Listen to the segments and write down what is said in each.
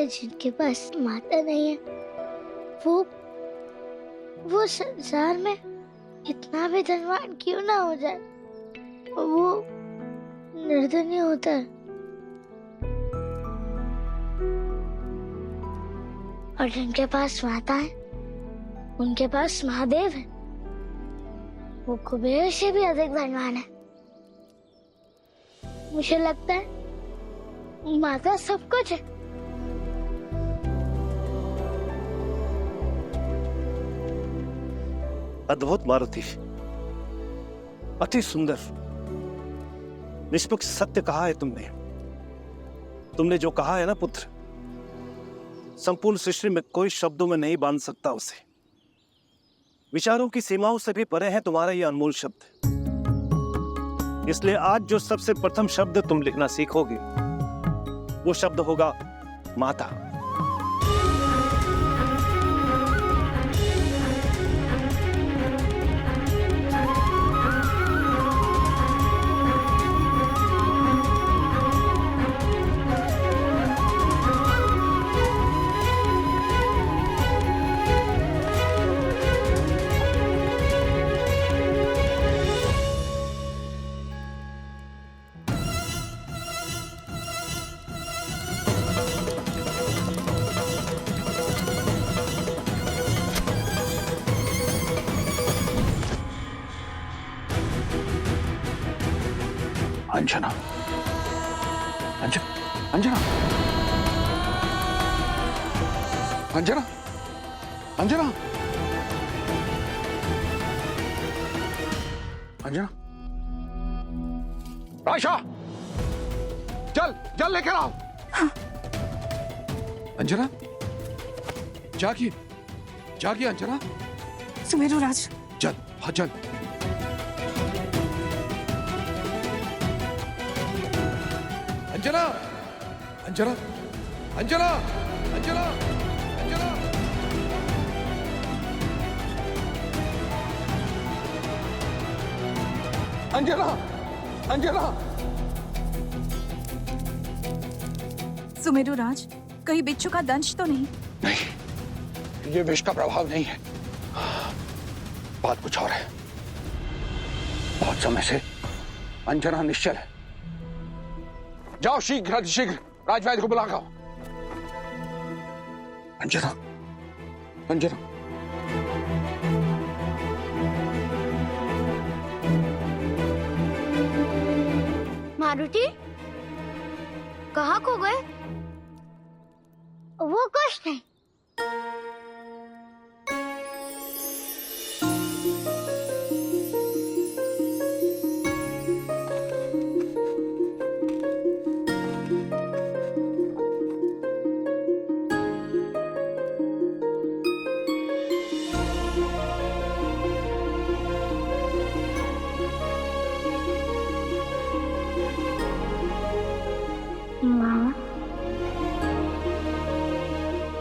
है जिनके पास माता नहीं है, वो संसार में कितना भी धनवान क्यों ना हो जाए, वो निर्धनी होता है। और जिनके पास माता है, उनके पास महादेव है, वो कुबेर से भी अधिक धनवान है। मुझे लगता है माता सब कुछ है। अद्भुत मारुति, अति सुंदर, निष्पक्ष सत्य कहा है तुमने। तुमने जो कहा है ना पुत्र, संपूर्ण सृष्टि में कोई शब्दों में नहीं बांध सकता उसे। विचारों की सीमाओं से भी परे है तुम्हारा यह अनमोल शब्द। इसलिए आज जो सबसे प्रथम शब्द तुम लिखना सीखोगे, वो शब्द होगा माता। अंजना, अंजना, अंजना, अंजना, अंजना, अंजना, राशा, जल लेकर आओ। हाँ। अंजना, जागिए अंजना। सुमेरु राज, चल, हाँ चल। अंजना, अंजना, अंजना, अंजना, अंजना, अंजना, अंजना। सुमेरु राज, कहीं बिच्छू का दंश तो नहीं? नहीं, ये विष का प्रभाव नहीं है। बात कुछ और है। बहुत समय से अंजना निश्चल है। जाओ शीघ्र राजवैद्य को बुला लाओ। अंजना, अंजना, मारुति, कहाँ खो गए? वो कुछ नहीं।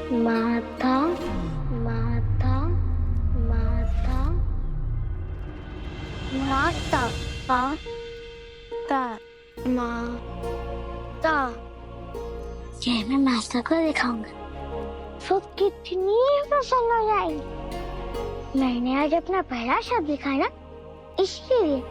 माता, माता, माता, माता, माता, माता। ये मैं माता को दिखाऊंगा, वो कितनी पसंद हो जाएगी। मैंने आज अपना पहला शब्द लिखा ना, इसलिए।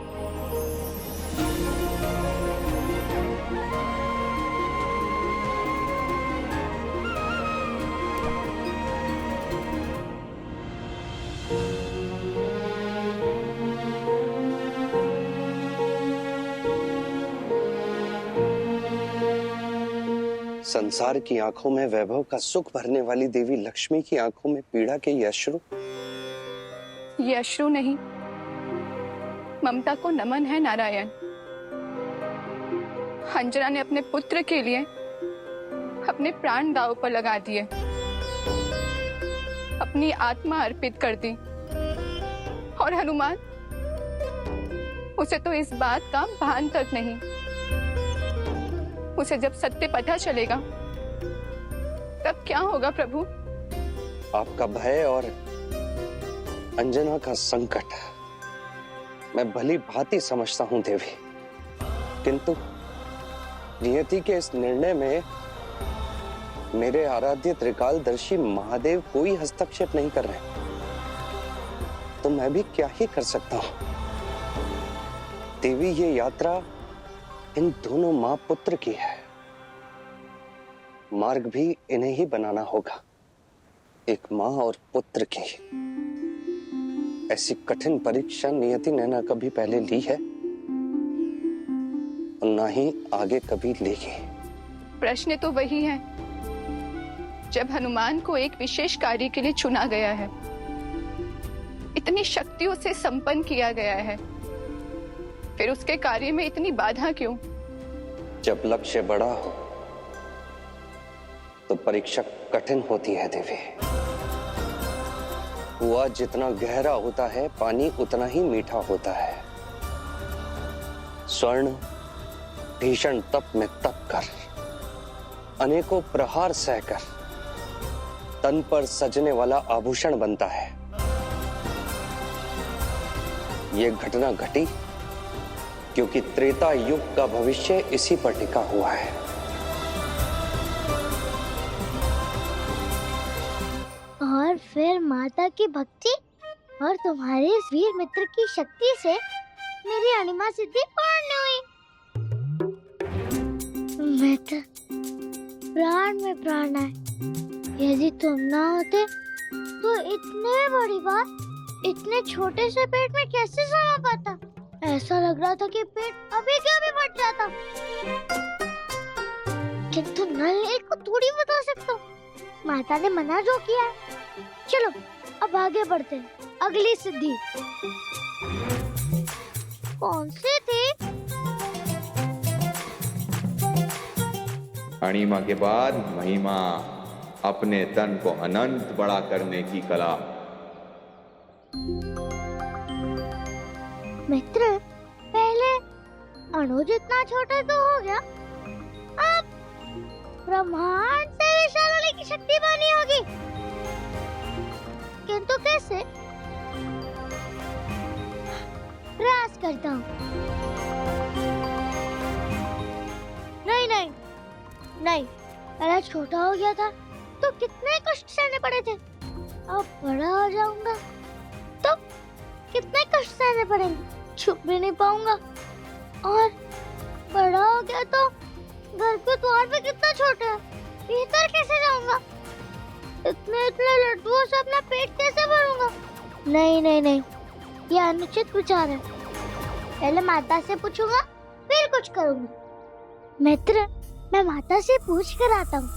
संसार की आंखों में वैभव का सुख भरने वाली देवी लक्ष्मी की आंखों में पीड़ा के ये अश्रु? ये अश्रु नहीं, ममता को नमन है नारायण। अंजना ने अपने पुत्र के लिए अपने प्राण दांव पर लगा दिए, अपनी आत्मा अर्पित कर दी। और हनुमान, उसे तो इस बात का भान तक नहीं। उसे जब सत्य पता चलेगा तब क्या होगा प्रभु? आपका भय और अंजना का संकट मैं भली भांति समझता हूं देवी, किंतु नियति के इस निर्णय में मेरे आराध्य त्रिकालदर्शी महादेव कोई हस्तक्षेप नहीं कर रहे, तो मैं भी क्या ही कर सकता हूं। देवी, ये यात्रा इन दोनों मां पुत्र की है, मार्ग भी इन्हें ही बनाना होगा, एक मां और पुत्र की। ऐसी कठिन परीक्षा नियति ने ना कभी पहले ली है और ना ही आगे कभी लेगी। प्रश्न तो वही है, जब हनुमान को एक विशेष कार्य के लिए चुना गया है, इतनी शक्तियों से संपन्न किया गया है, फिर उसके कार्य में इतनी बाधा क्यों? जब लक्ष्य बड़ा हो तो परीक्षा कठिन होती है देवी। कुआं जितना गहरा होता है, पानी उतना ही मीठा होता है। स्वर्ण भीषण तप में तप कर, अनेकों प्रहार सहकर तन पर सजने वाला आभूषण बनता है। यह घटना घटी क्योंकि त्रेता युग का भविष्य इसी पर टिका हुआ है। और फिर माता की भक्ति और तुम्हारे इस वीर मित्र की शक्ति से मेरी अणिमा सिद्धि पूर्ण हुई। मित्र, प्राण में प्राण है। यदि तुम ना होते तो इतने बड़ी बात इतने छोटे से पेट में कैसे समा पाता? ऐसा लग रहा था कि पेट अभी के अभी फट जाता। किंतु नल को थोड़ी बता सकता हूँ, माता ने मना जो किया है। चलो अब आगे बढ़ते हैं। अगली सिद्धि कौन सी थी? अणिमा के बाद महिमा, अपने तन को अनंत बड़ा करने की कला। मित्र, पहले अणु जितना छोटा तो हो गया, अब ब्रह्मांड से विशाल होने की शक्ति बनी होगी। किंतु कैसे? प्रयास करता हूँ। नहीं, पहले छोटा हो गया था तो कितने कष्ट सहने पड़े थे, अब बड़ा हो जाऊंगा तो कितने कष्ट सहने पड़ेंगे, छुप भी नहीं पाऊंगा। और बड़ा हो गया तो घर के द्वार पे कितना छोटा है, भीतर कैसे जाऊंगा? इतने लड्डुओं से अपना पेट कैसे भरूंगा? नहीं, ये अनुचित विचार है। पहले माता से पूछूंगा, फिर कुछ करूंगा। मित्र, मैं माता से पूछ कर आता हूँ।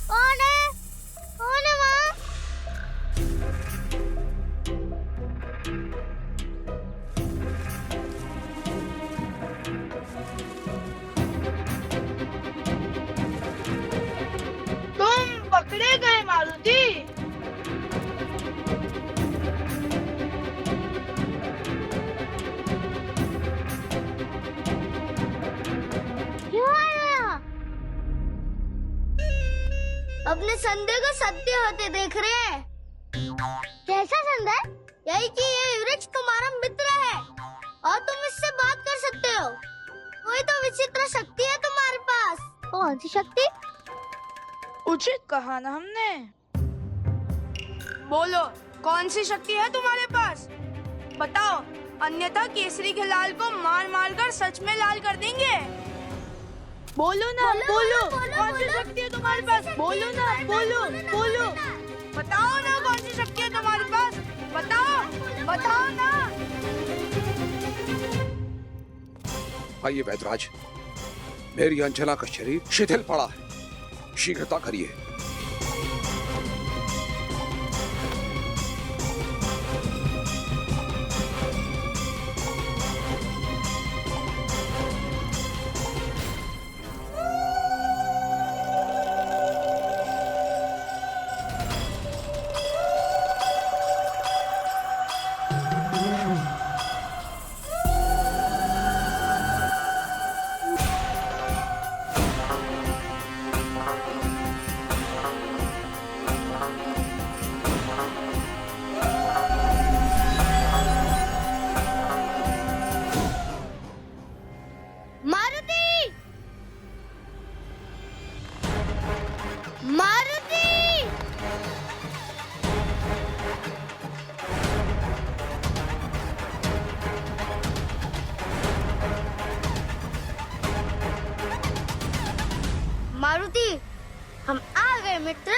कौन है माँ? तुम पकड़े गए मारुति। क्यों आया? अपने संदेह को सत्य होते देख रहे हैं। कैसा संदेह? यही कि ये वृक्ष तुम्हारा मित्र है और तुम इससे बात कर सकते हो। कोई तो विचित्र शक्ति है तुम्हारे पास। कौन सी शक्ति? उचित कहा ना हमने। बोलो, कौन सी शक्ति है तुम्हारे पास? बताओ, अन्यथा केसरी के लाल को मार मार कर सच में लाल कर देंगे। बोलो ना, बोलो, कौन सी शक्ति है तुम्हारे पास? बोलो ना, बोलो, बताओ ना, कौन सी शक्ति है तुम्हारे पास? बताओ ना। आइए वैद्यराज, मेरी अंजना का शरीर शिथिल पड़ा है, शीघ्रता करिए। हम आ गए मित्र।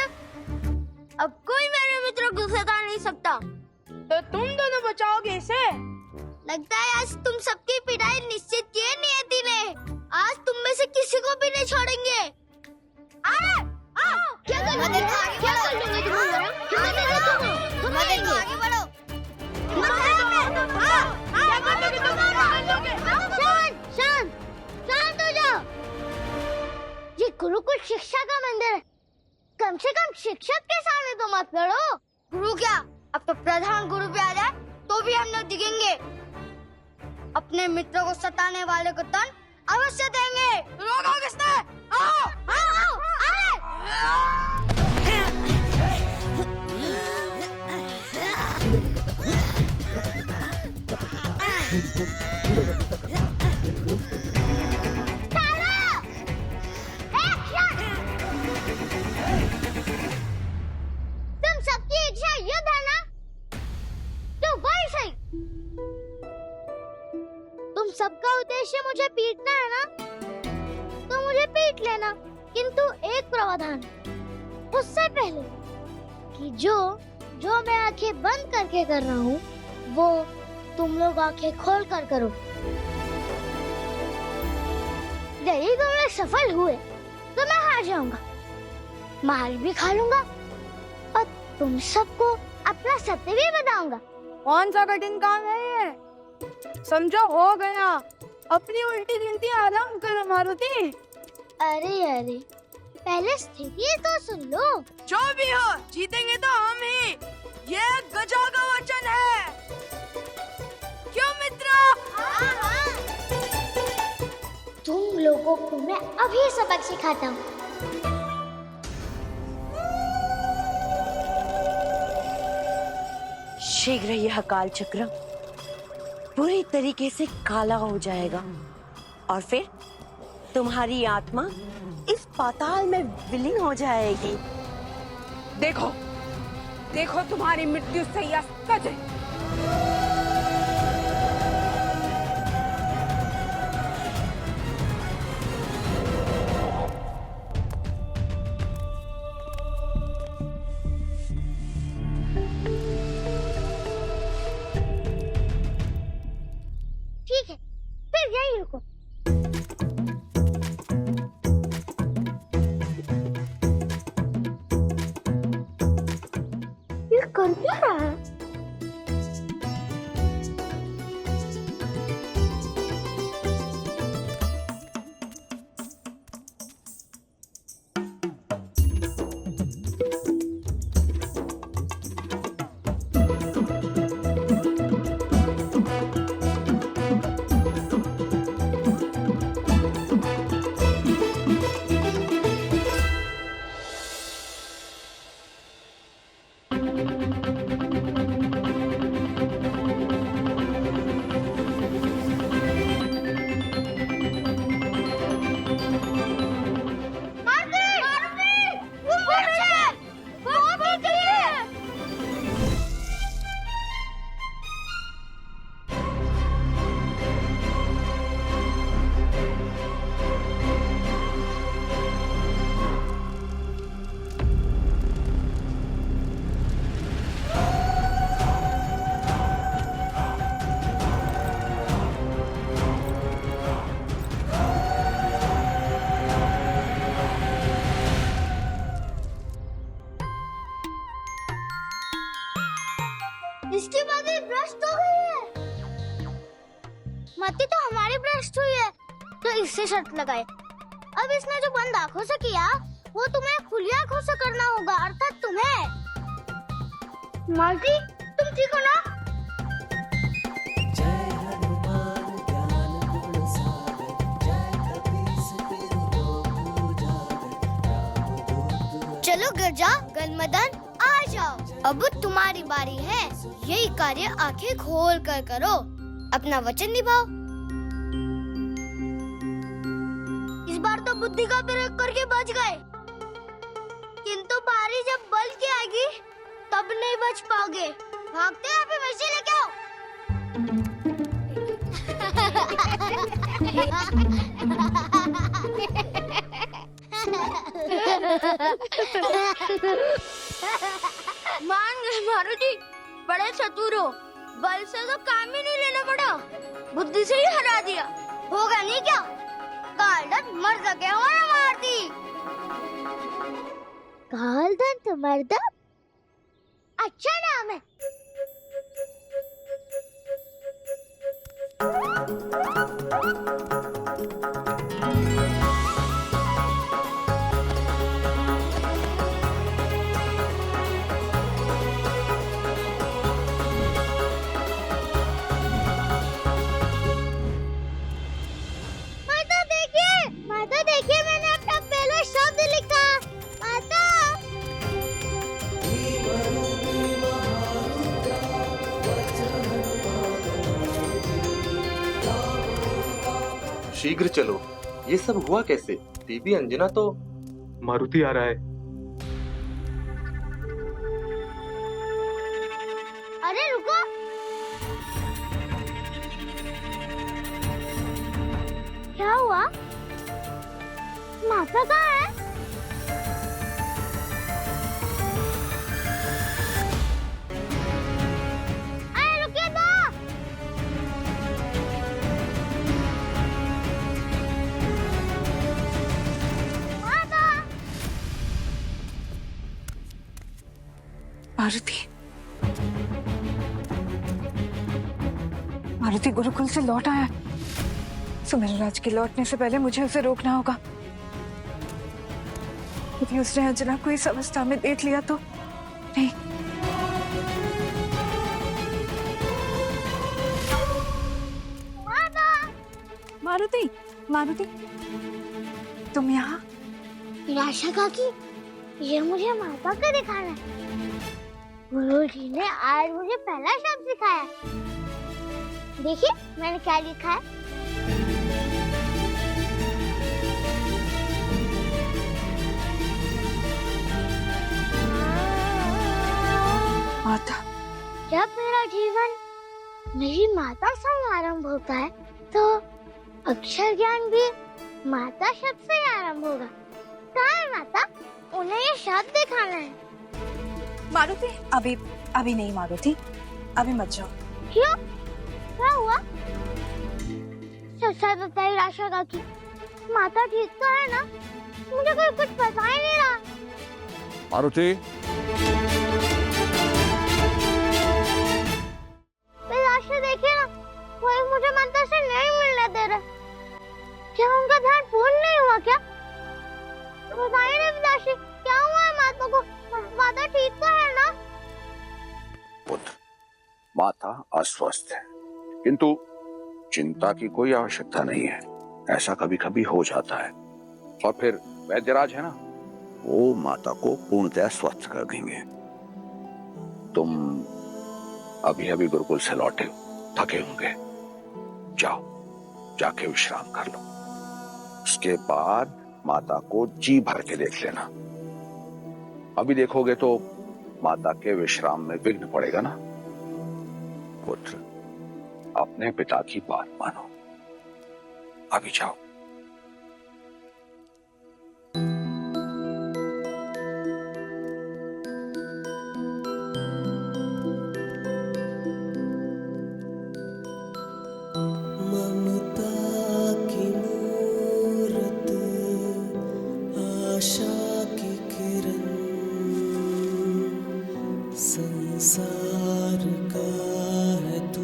अब कोई मेरे मित्र को सता नहीं सकता। तो तुम दोनों बचाओगे इसे? लगता है आज तुम सबकी पिटाई निश्चित की है नियति ने। आज तुम में से किसी को भी नहीं छोड़ेंगे। क्या कर लोगे तुम? आगे बढ़ो। शांत शांत हो जाओ। ये गुरुकुल शिक्षा का मंदिर है। कम से कम शिक्षक के सामने तो मत लड़ो। गुरु क्या, अब तो प्रधान गुरु भी आ जाए तो भी हम न दिखेंगे। अपने मित्रों को सताने वाले को दंड अवश्य देंगे। रोको किसने? आओ आओ आओ। तुम सबकी इच्छा युद्ध है ना? तो वही सही। तुम सबका उद्देश्य मुझे पीटना है ना? तो मुझे पीट लेना, किंतु एक प्रावधान। उससे पहले कि जो मैं आंखें बंद करके कर रहा हूँ वो तुम लोग आंखें खोल कर करो। यदि तुम लोग सफल हुए तो मैं हार जाऊंगा, मार भी खा लूंगा और तुम सबको अपना सत्य भी बताऊंगा। कौन सा कठिन काम है ये? समझो हो गया। अपनी उल्टी गिनती आराम करो मारुति। अरे पहले स्थिति तो सुन लो। जो भी हो, जीतेंगे तो हम ही। ये गजा का वचन है। क्यों मित्रों? तुम लोगों को मैं अभी सबक सिखाता हूँ। शीघ्र यह काल चक्र पूरी तरीके से काला हो जाएगा और फिर तुम्हारी आत्मा इस पाताल में विलीन हो जाएगी। देखो देखो तुम्हारी मृत्यु सही सच है। ठीक है, फिर यहीं रुको। ये कर क्या रहा है? इसकी बातें भ्रष्ट हो गई है। मती तो हमारी भ्रष्ट हुई है, तो इससे शर्त लगाए। अब इसने जो बंद आंखों से किया वो तुम्हें खुली आंखों से करना होगा, अर्थात तुम्हें। मालती, तुम ठीक हो ना? चलो गर्जा, गनमदन आ जाओ। अब तुम्हारी बारी है। यही कार्य आंखें खोल कर करो, अपना वचन निभाओ। इस बार तो बुद्धि का प्रयोग करके बच गए, किंतु बारी जब बल की आएगी तब नहीं बच पाओगे। भागते हैं, अभी वैसे लेके आओ। मान गए मारुति, बड़े चतुर हो। बल से तो काम ही नहीं लेना पड़ा, बुद्धि से ही हरा दिया। होगा नहीं क्या? कालदंत मर्द के हमारा मारती। कालदंत मर्द अच्छा नाम है। माता देखिए, मैंने अपना पहला शब्द लिखा। माता शीघ्र चलो। ये सब हुआ कैसे? दीदी अंजना तो मारुति आ रहा है। अरे रुको, क्या हुआ? माता कहाँ है? अरे रुकिए तो। माता। मारुति, मारुति गुरुकुल से लौट आया। सुमेरराज के लौटने से पहले मुझे उसे रोकना होगा। यदि उसने अंजना को इस अवस्था में देख लिया तो नहीं। मारुति, मारुति, तुम यहाँ? निराशा काकी, ये मुझे माता को दिखाना है। गुरुजी ने आज मुझे पहला शब्द सिखाया। देखिए मैंने क्या लिखा है। माता। जब मेरा जीवन मेरी माता से आरंभ होता है तो अक्षर ज्ञान भी माता शब्द से आरंभ होगा। कहाँ है माता? उन्हें ये शब्द दिखाना है। मारुति, अभी नहीं मारुति, अभी मत जाओ। क्यों? क्या हुआ? सच बताइए आशा काकी, माता ठीक तो है ना? मुझे कोई कुछ पता ही नहीं रहा। मारुति, देखिए ना, कोई मुझे माता से नहीं मिलने दे रहा। क्या उनका ध्यान पूर्ण नहीं हुआ क्या? बताइए ना पिताश्री, क्या हुआ है माता को? माता ठीक तो है ना? पुत्र, माता अस्वस्थ है, किंतु चिंता की कोई आवश्यकता नहीं है। ऐसा कभी कभी हो जाता है। और फिर वैद्यराज है ना, वो माता को पूर्णतः स्वस्थ कर देंगे। तुम अभी अभी गुरुकुल से लौटे हो, थके होंगे। जाओ, जाके विश्राम कर लो। उसके बाद माता को जी भर के देख लेना। अभी देखोगे तो माता के विश्राम में विघ्न पड़ेगा ना। पुत्र, अपने पिता की बात मानो। अभी जाओ। संसार का है तू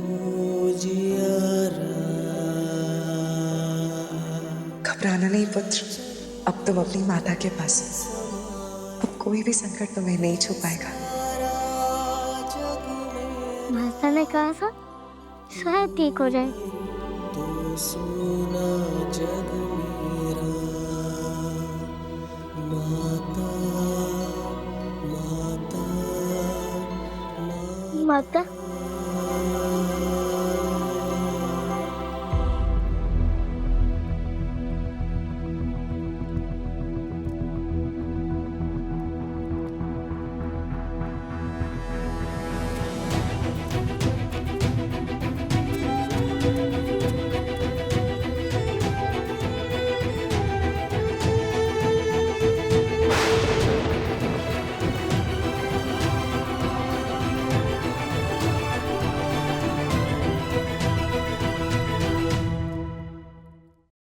जियारा। घबराना नहीं पुत्र, अब तुम अपनी माता के पास हो। अब कोई भी संकट तुम्हें नहीं छू पाएगा। माता ने कहा था शायद ठीक हो जाए। तो सुना जग मेरा, माता माता माता